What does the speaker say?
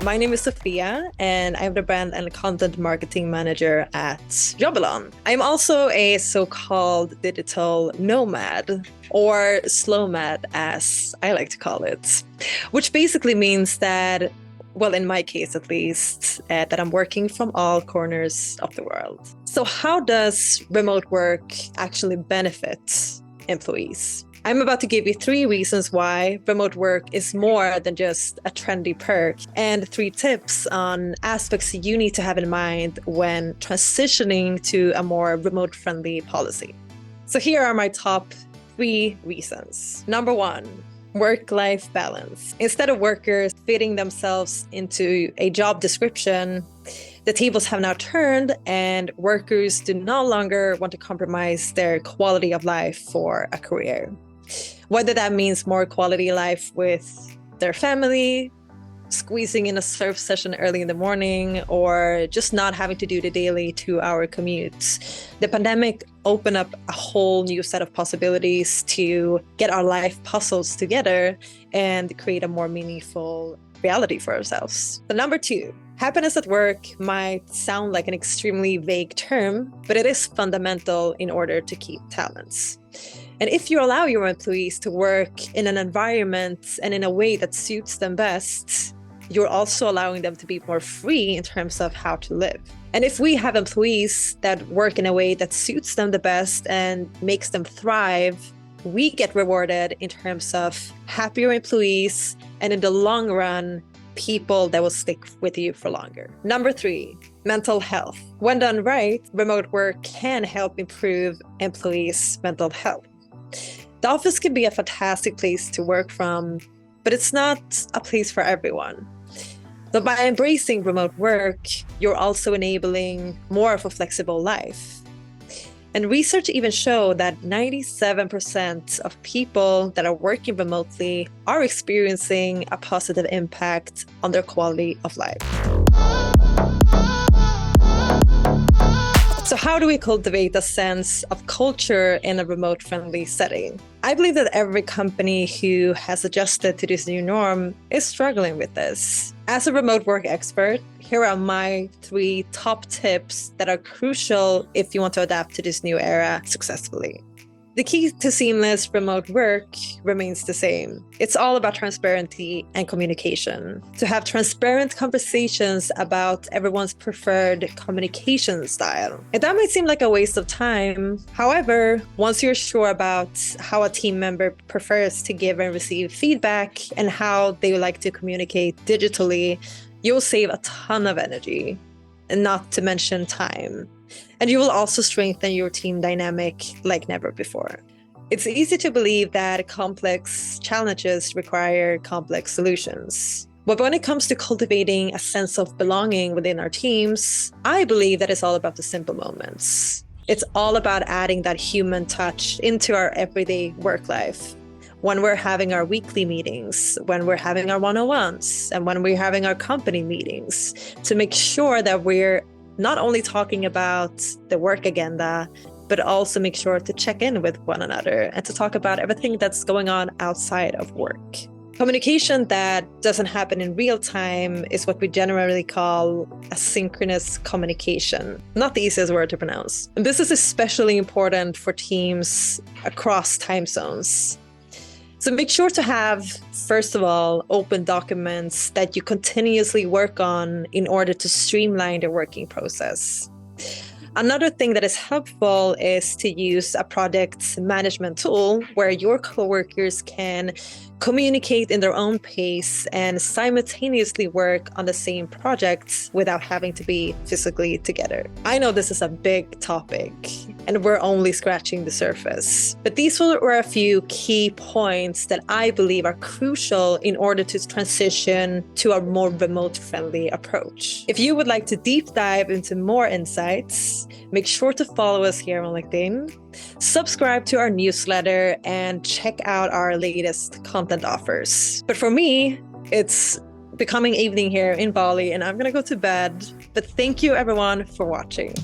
My name is Sophia, and I'm the brand and content marketing manager at Jobelon. I'm also a so-called digital nomad, or slowmad, as I like to call it, which basically means that, well, in my case at least, that I'm working from all corners of the world. So how does remote work actually benefit employees? I'm about to give you 3 reasons why remote work is more than just a trendy perk, and 3 tips on aspects you need to have in mind when transitioning to a more remote-friendly policy. So here are my top 3 reasons. Number 1, work-life balance. Instead of workers fitting themselves into a job description, the tables have now turned, and workers do no longer want to compromise their quality of life for a career. Whether that means more quality life with their family, squeezing in a surf session early in the morning, or just not having to do the daily 2-hour commute. The pandemic opened up a whole new set of possibilities to get our life puzzles together and create a more meaningful reality for ourselves. So number 2, happiness at work might sound like an extremely vague term, but it is fundamental in order to keep talents. And if you allow your employees to work in an environment and in a way that suits them best, you're also allowing them to be more free in terms of how to live. And if we have employees that work in a way that suits them the best and makes them thrive, we get rewarded in terms of happier employees, and in the long run, people that will stick with you for longer. Number 3, mental health. When done right, remote work can help improve employees' mental health. The office can be a fantastic place to work from, but it's not a place for everyone. So by embracing remote work, you're also enabling more of a flexible life. And research even show that 97% of people that are working remotely are experiencing a positive impact on their quality of life. So how do we cultivate a sense of culture in a remote-friendly setting? I believe that every company who has adjusted to this new norm is struggling with this. As a remote work expert, here are my 3 top tips that are crucial if you want to adapt to this new era successfully. The key to seamless remote work remains the same. It's all about transparency and communication. To have transparent conversations about everyone's preferred communication style. And that might seem like a waste of time. However, once you're sure about how a team member prefers to give and receive feedback and how they like to communicate digitally, you'll save a ton of energy, and not to mention time. And you will also strengthen your team dynamic like never before. It's easy to believe that complex challenges require complex solutions. But when it comes to cultivating a sense of belonging within our teams, I believe that it's all about the simple moments. It's all about adding that human touch into our everyday work life. When we're having our weekly meetings, when we're having our one-on-ones, and when we're having our company meetings, to make sure that we're not only talking about the work agenda, but also make sure to check in with one another and to talk about everything that's going on outside of work. Communication that doesn't happen in real time is what we generally call asynchronous communication. Not the easiest word to pronounce. And this is especially important for teams across time zones. So make sure to have, first of all, open documents that you continuously work on in order to streamline the working process. Another thing that is helpful is to use a project management tool where your coworkers can communicate in their own pace and simultaneously work on the same projects without having to be physically together. I know this is a big topic and we're only scratching the surface, but these were a few key points that I believe are crucial in order to transition to a more remote-friendly approach. If you would like to deep dive into more insights, make sure to follow us here on LinkedIn, subscribe to our newsletter, and check out our latest content offers. But for me, it's becoming evening here in Bali and I'm gonna go to bed. But thank you everyone for watching.